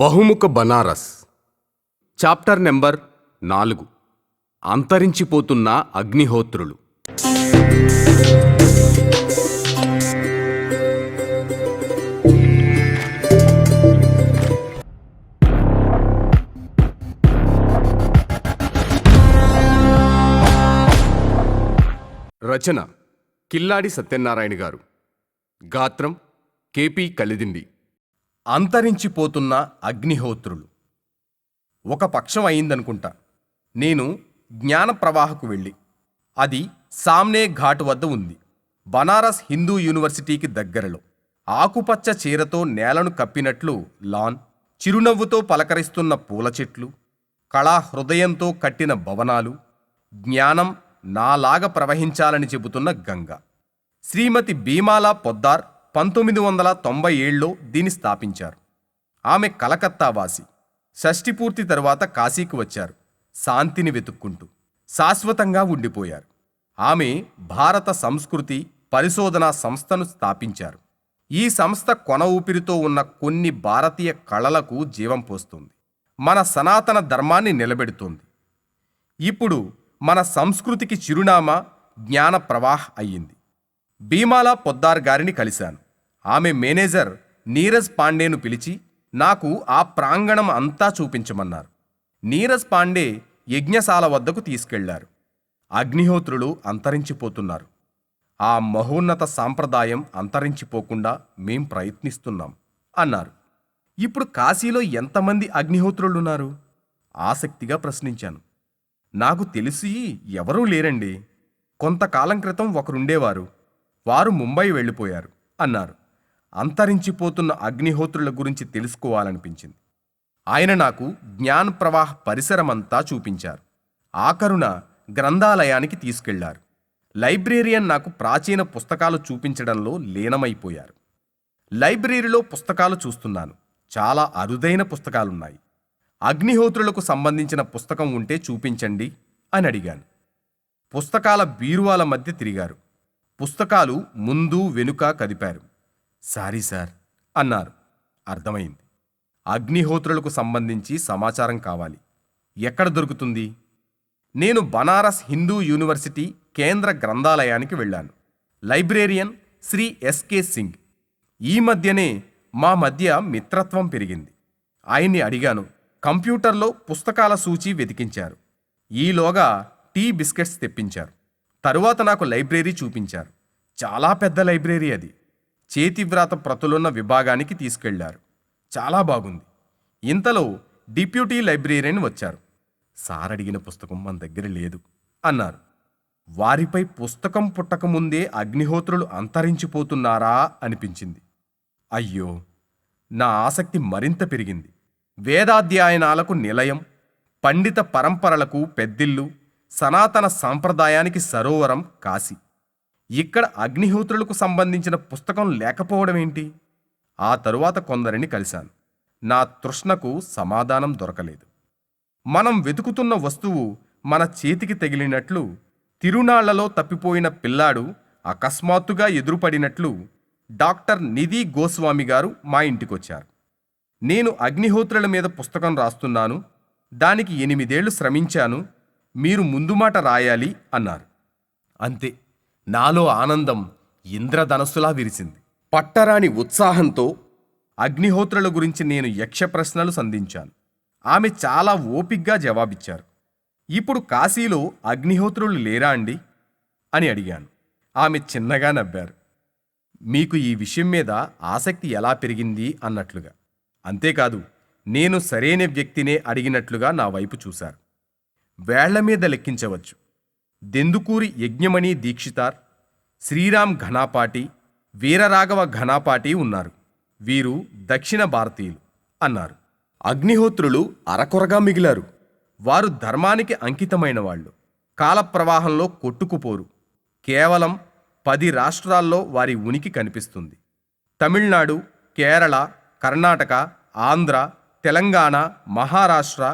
బహుముఖ Banaras chapter number 4 అంతరించిపోతున్న అగ్నిహోత్రులు. రచన కిల్లాడి సత్యనారాయణ గారు. గాత్రం కేపీ కలిదిండి. అంతరించిపోతున్న అగ్నిహోత్రులు. ఒక పక్షం అయిందనుకుంటా. నేను జ్ఞాన ప్రవాహకు వెళ్ళి, అది సామ్నే ఘాట్ వద్ద ఉంది, బనారస్ హిందూ యూనివర్సిటీకి దగ్గరలో. ఆకుపచ్చ చీరతో నేలను కప్పినట్లు లాన్, చిరునవ్వుతో పలకరిస్తున్న పూల చెట్లు, కళా హృదయంతో కట్టిన భవనాలు, జ్ఞానం నాలాగా ప్రవహించాలని చెబుతున్న గంగ. శ్రీమతి భీమాలా పొద్దార్ 1997లో దీన్ని స్థాపించారు. ఆమె కలకత్తా వాసి. షష్ఠి పూర్తి తరువాత కాశీకి వచ్చారు, శాంతిని వెతుక్కుంటూ. శాశ్వతంగా ఉండిపోయారు. ఆమె భారత సంస్కృతి పరిశోధనా సంస్థను స్థాపించారు. ఈ సంస్థ కొన ఊపిరితో ఉన్న కొన్ని భారతీయ కళలకు జీవం పోస్తుంది, మన సనాతన ధర్మాన్ని నిలబెడుతుంది. ఇప్పుడు మన సంస్కృతికి చిరునామా జ్ఞాన ప్రవాహ్ అయ్యింది. భీమాలా పొద్దార్ గారిని కలిశాను. ఆమె మేనేజర్ నీరజ్ పాండేను పిలిచి నాకు ఆ ప్రాంగణం అంతా చూపించమన్నారు. నీరజ్ పాండే యజ్ఞశాల వద్దకు తీసుకెళ్లారు. అగ్నిహోత్రులు అంతరించిపోతున్నారు. ఆ మహోన్నత సాంప్రదాయం అంతరించిపోకుండా మేం ప్రయత్నిస్తున్నాం అన్నారు. ఇప్పుడు కాశీలో ఎంతమంది అగ్నిహోత్రులున్నారు? ఆసక్తిగా ప్రశ్నించాను. నాకు తెలిసి ఎవరూ లేరండి. కొంతకాలం క్రితం ఒకరుండేవారు, వారు ముంబై వెళ్ళిపోయారు అన్నారు. అంతరించిపోతున్న అగ్నిహోత్రుల గురించి తెలుసుకోవాలనిపించింది. ఆయన నాకు జ్ఞాన్ ప్రవాహ్ పరిసరమంతా చూపించారు. ఆఖరున గ్రంథాలయానికి తీసుకెళ్లారు. లైబ్రేరియన్ నాకు ప్రాచీన పుస్తకాలు చూపించడంలో లీనమైపోయారు. లైబ్రరీలో పుస్తకాలు చూస్తున్నాను. చాలా అరుదైన పుస్తకాలున్నాయి. అగ్నిహోత్రులకు సంబంధించిన పుస్తకం ఉంటే చూపించండి అని అడిగాను. పుస్తకాల బీరువాల మధ్య తిరిగారు. పుస్తకాలు ముందు వెనుక కదిపారు. సారీ సార్ అన్నారు. అర్థమైంది. అగ్నిహోత్రులకు సంబంధించి సమాచారం కావాలి. ఎక్కడ దొరుకుతుంది? నేను బనారస్ హిందూ యూనివర్సిటీ కేంద్ర గ్రంథాలయానికి వెళ్ళాను. Librarian Shri S K Singh. ఈ మధ్యనే మా మధ్య మిత్రత్వం పెరిగింది. ఆయన్ని అడిగాను. కంప్యూటర్లో పుస్తకాల సూచి వెతికించారు. ఈలోగా టీ బిస్కెట్స్ తెప్పించారు. తరువాత నాకు లైబ్రరీ చూపించారు. చాలా పెద్ద లైబ్రరీ అది. చేతివ్రాత ప్రతులున్న విభాగానికి తీసుకెళ్లారు. చాలా బాగుంది. ఇంతలో డిప్యూటీ లైబ్రేరియన్ వచ్చారు. సార్ అడిగిన పుస్తకం మన దగ్గర లేదు అన్నారు. వారిపై పుస్తకం పుట్టకముందే అగ్నిహోత్రులు అంతరించిపోతున్నారా అనిపించింది. అయ్యో, నా ఆసక్తి మరింత పెరిగింది. వేదాధ్యయనాలకు నిలయం, పండిత పరంపరలకు పెద్దిల్లు, సనాతన సాంప్రదాయానికి సరోవరం కాశీ. ఇక్కడ అగ్నిహోత్రులకు సంబంధించిన పుస్తకం లేకపోవడమేంటి? ఆ తరువాత కొందరిని కలిశాను. నా తృష్ణకు సమాధానం దొరకలేదు. మనం వెతుకుతున్న వస్తువు మన చేతికి తగిలినట్లు, తిరునాళ్లలో తప్పిపోయిన పిల్లాడు అకస్మాత్తుగా ఎదురుపడినట్లు డాక్టర్ నిధి గోస్వామి గారు మా ఇంటికొచ్చారు. నేను అగ్నిహోత్రుల మీద పుస్తకం రాస్తున్నాను, దానికి 8 ఏళ్లు శ్రమించాను, మీరు ముందు మాట రాయాలి అన్నారు. అంతే, నాలో ఆనందం ఇంద్రధనస్సులా విరిసింది. పట్టరాని ఉత్సాహంతో అగ్నిహోత్రుల గురించి నేను యక్ష ప్రశ్నలు సంధించాను. ఆమె చాలా ఓపిగ్గా జవాబిచ్చారు. ఇప్పుడు కాశీలో అగ్నిహోత్రులు లేరా అండి అని అడిగాను. ఆమె చిన్నగా నవ్వారు. మీకు ఈ విషయం మీద ఆసక్తి ఎలా పెరిగింది అన్నట్లుగా. అంతేకాదు, నేను సరైన వ్యక్తినే అడిగినట్లుగా నా వైపు చూశారు. వేళ్ల మీద లెక్కించవచ్చు. దెందుకూరి యజ్ఞమణి దీక్షితార్, శ్రీరామ్ ఘనాపాటి, వీరరాఘవ ఘనాపాటి ఉన్నారు. వీరు దక్షిణ భారతీయులు అన్నారు. అగ్నిహోత్రులు అరకొరగా మిగిలారు. వారు ధర్మానికి అంకితమైన వాళ్ళు. కాలప్రవాహంలో కొట్టుకుపోరు. కేవలం 10 రాష్ట్రాల్లో వారి ఉనికి కనిపిస్తుంది. తమిళనాడు, కేరళ, కర్ణాటక, ఆంధ్ర, తెలంగాణ, మహారాష్ట్ర,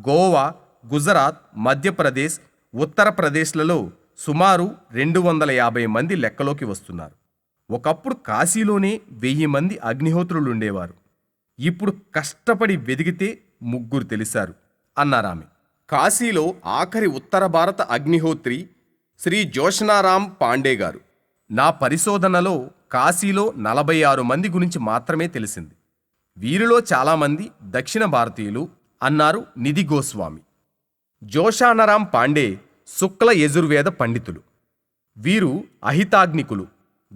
గోవా, గుజరాత్, మధ్యప్రదేశ్, ఉత్తరప్రదేశ్లలో సుమారు 250 మంది లెక్కలోకి వస్తున్నారు. ఒకప్పుడు కాశీలోనే 1000 మంది అగ్నిహోత్రులుండేవారు. ఇప్పుడు కష్టపడి వెదిగితే ముగ్గురు తెలిశారు అన్నారామె. కాశీలో ఆఖరి ఉత్తర భారత అగ్నిహోత్రి శ్రీ జోష్నారాం పాండే గారు. నా పరిశోధనలో కాశీలో 46 మంది గురించి మాత్రమే తెలిసింది. వీరిలో చాలామంది దక్షిణ భారతీయులు అన్నారు నిధి గోస్వామి. జోషానరాం పాండే శుక్ల యజుర్వేద పండితులు. వీరు అహితాగ్నికులు.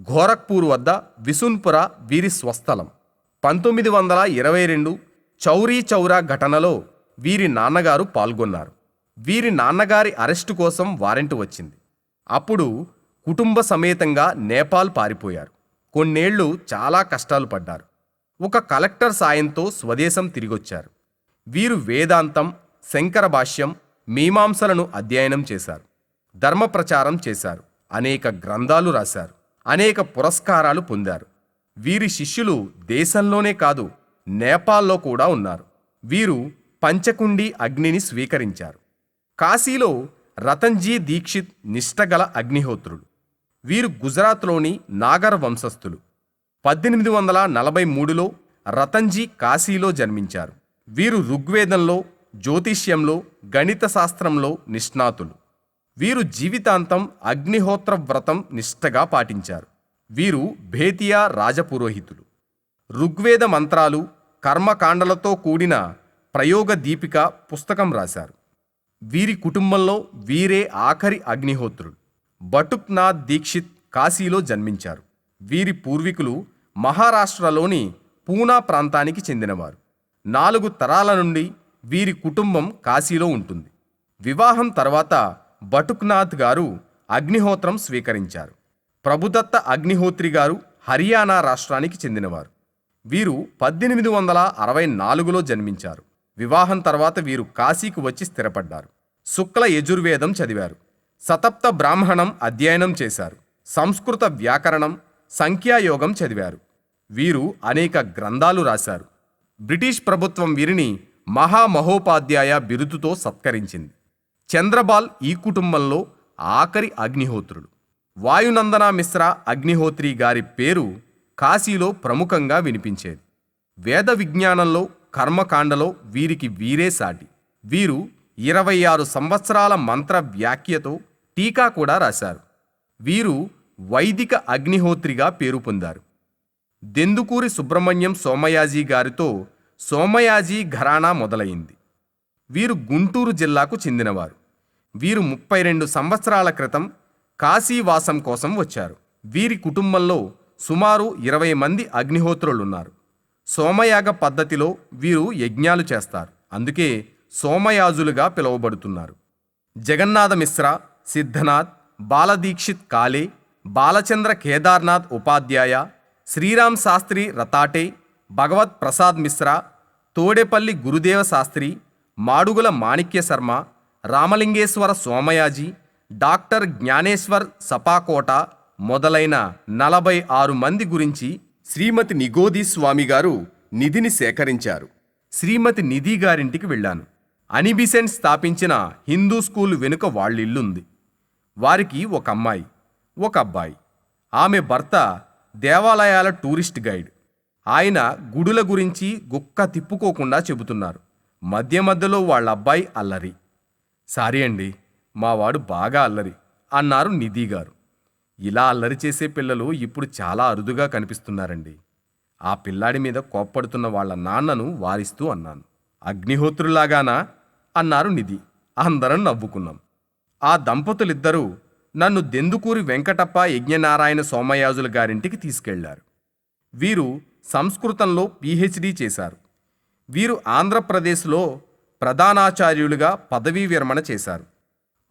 గోరఖ్పూర్ వద్ద విసున్పుర వీరి స్వస్థలం. 1922 చౌరీ చౌరా ఘటనలో వీరి నాన్నగారు పాల్గొన్నారు. వీరి నాన్నగారి అరెస్టు కోసం వారెంటు వచ్చింది. అప్పుడు కుటుంబ సమేతంగా నేపాల్ పారిపోయారు. కొన్నేళ్లు చాలా కష్టాలు పడ్డారు. ఒక కలెక్టర్ సాయంతో స్వదేశం తిరిగొచ్చారు. వీరు వేదాంతం, శంకర భాష్యం, మీమాంసలను అధ్యయనం చేశారు. ధర్మ ప్రచారం చేశారు. అనేక గ్రంథాలు రాశారు. అనేక పురస్కారాలు పొందారు. వీరి శిష్యులు దేశంలోనే కాదు, నేపాల్లో కూడా ఉన్నారు. వీరు పంచకుండి అగ్నిని స్వీకరించారు. కాశీలో రతన్జీ దీక్షిత్ నిష్టగల అగ్నిహోత్రుడు. వీరు గుజరాత్లోని నాగర్ వంశస్థులు. 1843లో రతన్జీ కాశీలో జన్మించారు. వీరు ఋగ్వేదంలో, జ్యోతిష్యంలో, గణిత శాస్త్రంలో నిష్ణాతులు. వీరు జీవితాంతం అగ్నిహోత్ర వ్రతం నిష్టగా పాటించారు. వీరు భేతియా రాజపురోహితులు. ఋగ్వేద మంత్రాలు, కర్మకాండలతో కూడిన ప్రయోగ దీపిక పుస్తకం రాశారు. వీరి కుటుంబంలో వీరే ఆఖరి అగ్నిహోత్రుడు. బటుక్నాథ్ దీక్షిత్ కాశీలో జన్మించారు. వీరి పూర్వీకులు మహారాష్ట్రలోని పూనా ప్రాంతానికి చెందినవారు. 4 తరాల నుండి వీరి కుటుంబం కాశీలో ఉంటుంది. వివాహం తర్వాత బటుక్నాథ్ గారు అగ్నిహోత్రం స్వీకరించారు. ప్రభుదత్త అగ్నిహోత్రి గారు హర్యానా రాష్ట్రానికి చెందినవారు. వీరు 1864లో జన్మించారు. వివాహం తర్వాత వీరు కాశీకి వచ్చి స్థిరపడ్డారు. శుక్ల యజుర్వేదం చదివారు. సతప్త బ్రాహ్మణం అధ్యయనం చేశారు. సంస్కృత వ్యాకరణం, సంఖ్యాయోగం చదివారు. వీరు అనేక గ్రంథాలు రాశారు. బ్రిటిష్ ప్రభుత్వం వీరిని మహామహోపాధ్యాయ బిరుదుతో సత్కరించింది. చంద్రబాల్ ఈ కుటుంబంలో ఆఖరి అగ్నిహోత్రుడు. వాయునందన మిశ్రా అగ్నిహోత్రి గారి పేరు కాశీలో ప్రముఖంగా వినిపించేది. వేద విజ్ఞానంలో, కర్మకాండలో వీరికి వీరే సాటి. వీరు 26 సంవత్సరాల మంత్ర వ్యాఖ్యతో టీకా కూడా రాశారు. వీరు వైదిక అగ్నిహోత్రిగా పేరు పొందారు. దెందుకూరి సుబ్రహ్మణ్యం సోమయాజీ గారితో సోమయాజీ ఘరానా మొదలైంది. వీరు గుంటూరు జిల్లాకు చెందినవారు. వీరు 32 సంవత్సరాల క్రితం కాశీవాసం కోసం వచ్చారు. వీరి కుటుంబంలో సుమారు 20 మంది అగ్నిహోత్రులున్నారు. సోమయాగ పద్ధతిలో వీరు యజ్ఞాలు చేస్తారు. అందుకే సోమయాజులుగా పిలువబడుతున్నారు. జగన్నాథ మిశ్రా, సిద్ధనాథ్, బాలదీక్షిత్ కాలే, బాలచంద్ర కేదార్నాథ్ ఉపాధ్యాయ, శ్రీరామ్ శాస్త్రి రతాటే, భగవత్ ప్రసాద్ మిశ్రా, తోడేపల్లి గురుదేవ శాస్త్రి, మాడుగుల మాణిక్య శర్మ, రామలింగేశ్వర సోమయాజీ, డాక్టర్ జ్ఞానేశ్వర్ సపాకోట మొదలైన 46 మంది గురించి శ్రీమతి నిగోది స్వామి గారు నిధిని సేకరించారు. శ్రీమతి నిధి గారింటికి వెళ్ళాను. అనిబిసెంట్ స్థాపించిన హిందూ స్కూల్ వెనుక వాళ్ళిల్లుంది. వారికి ఒక అమ్మాయి, ఒక అబ్బాయి. ఆమె భర్త దేవాలయాల టూరిస్ట్ గైడ్. ఆయన గుడుల గురించి గుక్క తిప్పుకోకుండా చెబుతున్నారు. మధ్య మధ్యలో వాళ్ళ అబ్బాయి అల్లరి. సారీ అండి, మావాడు బాగా అల్లరి అన్నారు నిధి గారు. ఇలా అల్లరి చేసే పిల్లలు ఇప్పుడు చాలా అరుదుగా కనిపిస్తున్నారండి. ఆ పిల్లాడి మీద కోప్పడుతున్న వాళ్ళ నాన్నను వారిస్తూ అన్నాను. అగ్నిహోత్రులాగానా అన్నారు నిధి. అందరం నవ్వుకున్నాం. ఆ దంపతులిద్దరూ నన్ను దెందుకూరి వెంకటప్ప యజ్ఞనారాయణ సోమయాజుల గారింటికి తీసుకెళ్లారు. వీరు సంస్కృతంలో PhD చేశారు. వీరు ఆంధ్రప్రదేశ్లో ప్రధానాచార్యులుగా పదవీ విరమణ చేశారు.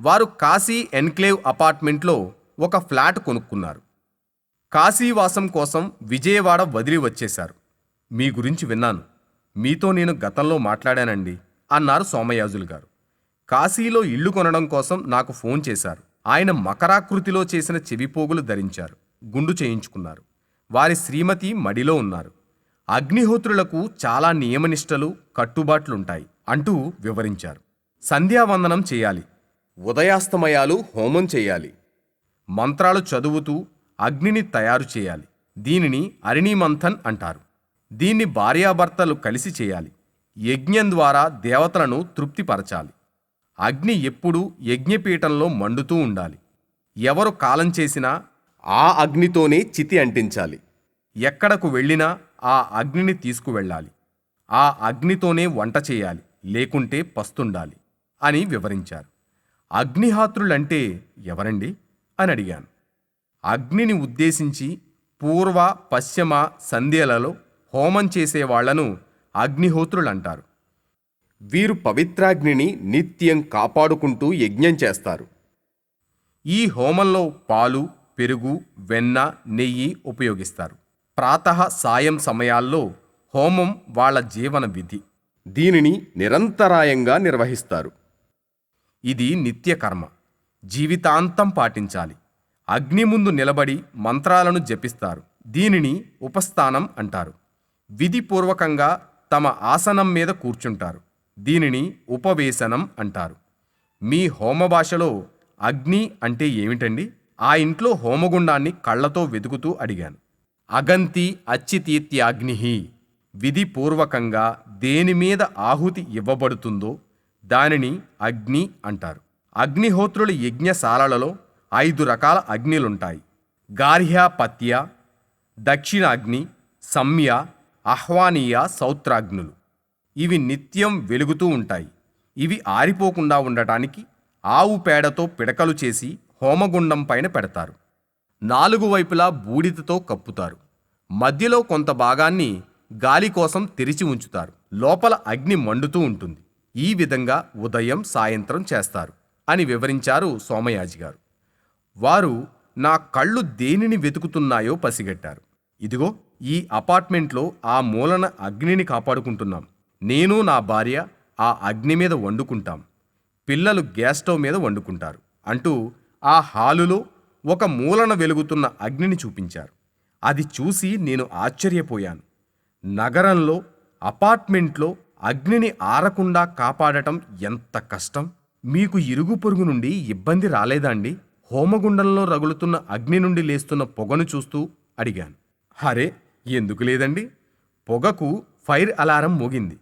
వారు కాశీ ఎన్క్లేవ్ అపార్ట్మెంట్లో ఒక ఫ్లాట్ కొనుక్కున్నారు. కాశీవాసం కోసం విజయవాడ వదిలి వచ్చేశారు. మీ గురించి విన్నాను. మీతో నేను గతంలో మాట్లాడానండి అన్నారు సోమయాజులు గారు. కాశీలో ఇల్లు కొనడం కోసం నాకు ఫోన్ చేశారు. ఆయన మకరాకృతిలో చేసిన చెవిపోగులు ధరించారు. గుండు చేయించుకున్నారు. వారి శ్రీమతి మడిలో ఉన్నారు. అగ్నిహోత్రులకు చాలా నియమనిష్టలు, కట్టుబాట్లుంటాయి అంటూ వివరించారు. సంధ్యావందనం చేయాలి. ఉదయాస్తమయాలు హోమం చేయాలి. మంత్రాలు చదువుతూ అగ్నిని తయారు చేయాలి. దీనిని అరిణిమంథన్ అంటారు. దీన్ని భార్యాభర్తలు కలిసి చేయాలి. యజ్ఞం ద్వారా దేవతలను తృప్తిపరచాలి. అగ్ని ఎప్పుడూ యజ్ఞపీఠంలో మండుతూ ఉండాలి. ఎవరు కాలం చేసినా ఆ అగ్నితోనే చితి అంటించాలి. ఎక్కడకు వెళ్ళినా ఆ అగ్నిని తీసుకువెళ్ళాలి. ఆ అగ్నితోనే వంట చేయాలి, లేకుంటే పస్తుండాలి అని వివరించారు. అగ్నిహాత్రులంటే ఎవరండి అని అడిగాను. అగ్నిని ఉద్దేశించి పూర్వ పశ్చిమ సంధ్యలలో హోమం చేసేవాళ్లను అగ్నిహోత్రులంటారు. వీరు పవిత్రాగ్నిని నిత్యం కాపాడుకుంటూ యజ్ఞం చేస్తారు. ఈ హోమంలో పాలు, పెరుగు, వెన్న, నెయ్యి ఉపయోగిస్తారు. ప్రాతః సాయం సమయాల్లో హోమం వాళ్ళ జీవన విధి. దీనిని నిరంతరాయంగా నిర్వహిస్తారు. ఇది నిత్యకర్మ, జీవితాంతం పాటించాలి. అగ్ని ముందు నిలబడి మంత్రాలను జపిస్తారు. దీనిని ఉపస్థానం అంటారు. విధిపూర్వకంగా తమ ఆసనం మీద కూర్చుంటారు. దీనిని ఉపవేశనం అంటారు. మీ హోమ భాషలో అగ్ని అంటే ఏమిటండి? ఆ ఇంట్లో హోమగుండాన్ని కళ్ళతో వెతుకుతూ అడిగాను. అగంతి అచ్చితీత్యాగ్నిహి. విధిపూర్వకంగా దేని మీద ఆహుతి ఇవ్వబడుతుందో దానిని అగ్ని అంటారు. అగ్నిహోత్రుల యజ్ఞశాలలలో 5 రకాల అగ్నిలుంటాయి. గార్హ్యపత్య, దక్షిణాగ్ని, సమ్య, ఆహ్వానీయ, సౌత్రాగ్నులు. ఇవి నిత్యం వెలుగుతూ ఉంటాయి. ఇవి ఆరిపోకుండా ఉండటానికి ఆవు పేడతో పిడకలు చేసి హోమగుండం పైన పెడతారు. 4 వైపులా బూడిదతో కప్పుతారు. మధ్యలో కొంత భాగాన్ని గాలి కోసం తెరిచి ఉంచుతారు. లోపల అగ్ని మండుతూ ఉంటుంది. ఈ విధంగా ఉదయం సాయంత్రం చేస్తారు అని వివరించారు సోమయాజి గారు. వారు నా కళ్ళు దేనిని వెతుకుతున్నాయో పసిగట్టారు. ఇదిగో ఈ అపార్ట్మెంట్లో ఆ మూలన అగ్నిని కాపాడుకుంటున్నాం. నేను నా భార్య ఆ అగ్ని మీద వండుకుంటాం. పిల్లలు గ్యాస్ స్టవ్ మీద వండుకుంటారు అంటూ ఆ హాలులో ఒక మూలన వెలుగుతున్న అగ్నిని చూపించారు. అది చూసి నేను ఆశ్చర్యపోయాను. నగరంలో అపార్ట్మెంట్లో అగ్నిని ఆరకుండా కాపాడటం ఎంత కష్టం! మీకు ఇరుగు పొరుగు నుండి ఇబ్బంది రాలేదండి? హోమగుండంలో రగులుతున్న అగ్ని నుండి లేస్తున్న పొగను చూస్తూ అడిగాను. అరే, ఎందుకు లేదండి? పొగకు ఫైర్ అలారం మోగింది.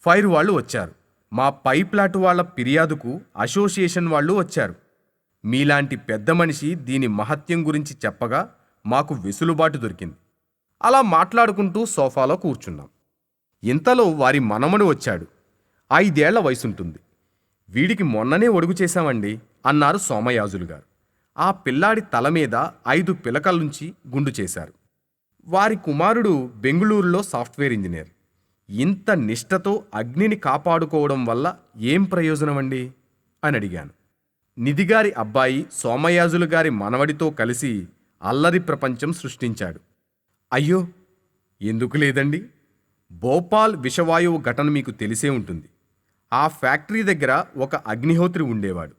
ఫైర్ వాళ్ళు వచ్చారు. మా పై ఫ్లాట్ వాళ్ళ ఫిర్యాదుకు అసోసియేషన్ వాళ్ళు వచ్చారు. మీలాంటి పెద్ద మనిషి దీని మహత్యం గురించి చెప్పగా మాకు వెసులుబాటు దొరికింది. అలా మాట్లాడుకుంటూ సోఫాలో కూర్చున్నాం. ఇంతలో వారి మనమడు వచ్చాడు. 5 ఏళ్ల వయసుంటుంది. వీడికి మొన్ననే ఒడుగు చేశామండి అన్నారు సోమయాజులు గారు. ఆ పిల్లాడి తల మీద 5 పిలకలుంచి గుండు చేశారు. వారి కుమారుడు బెంగుళూరులో సాఫ్ట్వేర్ ఇంజనీర్. ఇంత నిష్ఠతో అగ్నిని కాపాడుకోవడం వల్ల ఏం ప్రయోజనమండి అని అడిగాను. నిధిగారి అబ్బాయి సోమయాజులు గారి మనవడితో కలిసి అల్లరి ప్రపంచం సృష్టించాడు. అయ్యో, ఎందుకు లేదండి? భోపాల్ విషవాయువు ఘటన మీకు తెలిసే ఉంటుంది. ఆ ఫ్యాక్టరీ దగ్గర ఒక అగ్నిహోత్రి ఉండేవాడు.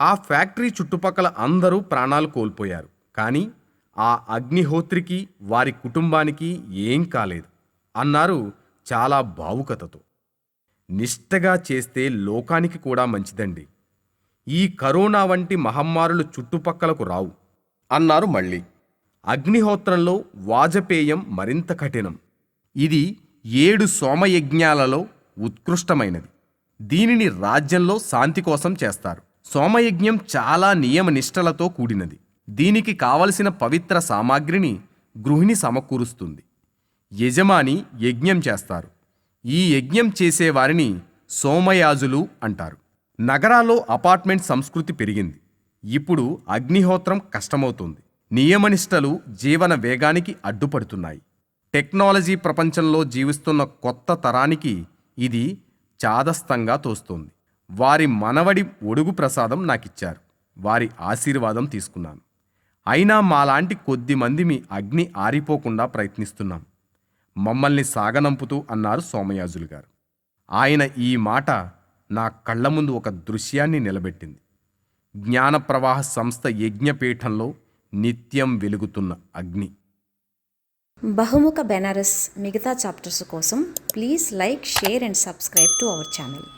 ఆ ఫ్యాక్టరీ చుట్టుపక్కల అందరూ ప్రాణాలు కోల్పోయారు. కానీ ఆ అగ్నిహోత్రికి వారి కుటుంబానికి ఏం కాలేదు అన్నారు చాలా భావుకతతో. నిష్ఠగా చేస్తే లోకానికి కూడా మంచిదండి. ఈ కరోనా వంటి మహమ్మారులు చుట్టుపక్కలకు రావు అన్నారు మళ్ళీ. అగ్నిహోత్రంలో వాజపేయం మరింత కఠినం. ఇది 7 సోమయజ్ఞాలలో ఉత్కృష్టమైనది. దీనిని రాజ్యంలో శాంతి కోసం చేస్తారు. సోమయజ్ఞం చాలా నియమనిష్టలతో కూడినది. దీనికి కావలసిన పవిత్ర సామాగ్రిని గృహిణి సమకూరుస్తుంది. యజమాని యజ్ఞం చేస్తారు. ఈ యజ్ఞం చేసేవారిని సోమయాజులు అంటారు. నగరాల్లో అపార్ట్మెంట్ సంస్కృతి పెరిగింది. ఇప్పుడు అగ్నిహోత్రం కష్టమవుతుంది. నియమనిష్టలు జీవన వేగానికి అడ్డుపడుతున్నాయి. టెక్నాలజీ ప్రపంచంలో జీవిస్తున్న కొత్త తరానికి ఇది చాదస్తంగా తోస్తోంది. వారి మనవడి ఒడుగు ప్రసాదం నాకిచ్చారు. వారి ఆశీర్వాదం తీసుకున్నాను. అయినా మాలాంటి కొద్దిమంది మీ అగ్ని ఆరిపోకుండా ప్రయత్నిస్తున్నాం. మమ్మల్ని సాగనంపుతూ అన్నారు సోమయాజులు గారు. ఆయన ఈ మాట నా కళ్ళ ముందు ఒక దృశ్యాన్ని నిలబెట్టింది. జ్ఞానప్రవాహ సంస్థ యజ్ఞపీఠంలో నిత్యం వెలుగుతున్న అగ్ని. బహుముఖ బెనారస్ మిగతా చాప్టర్స్ కోసం please like, share and subscribe to our channel.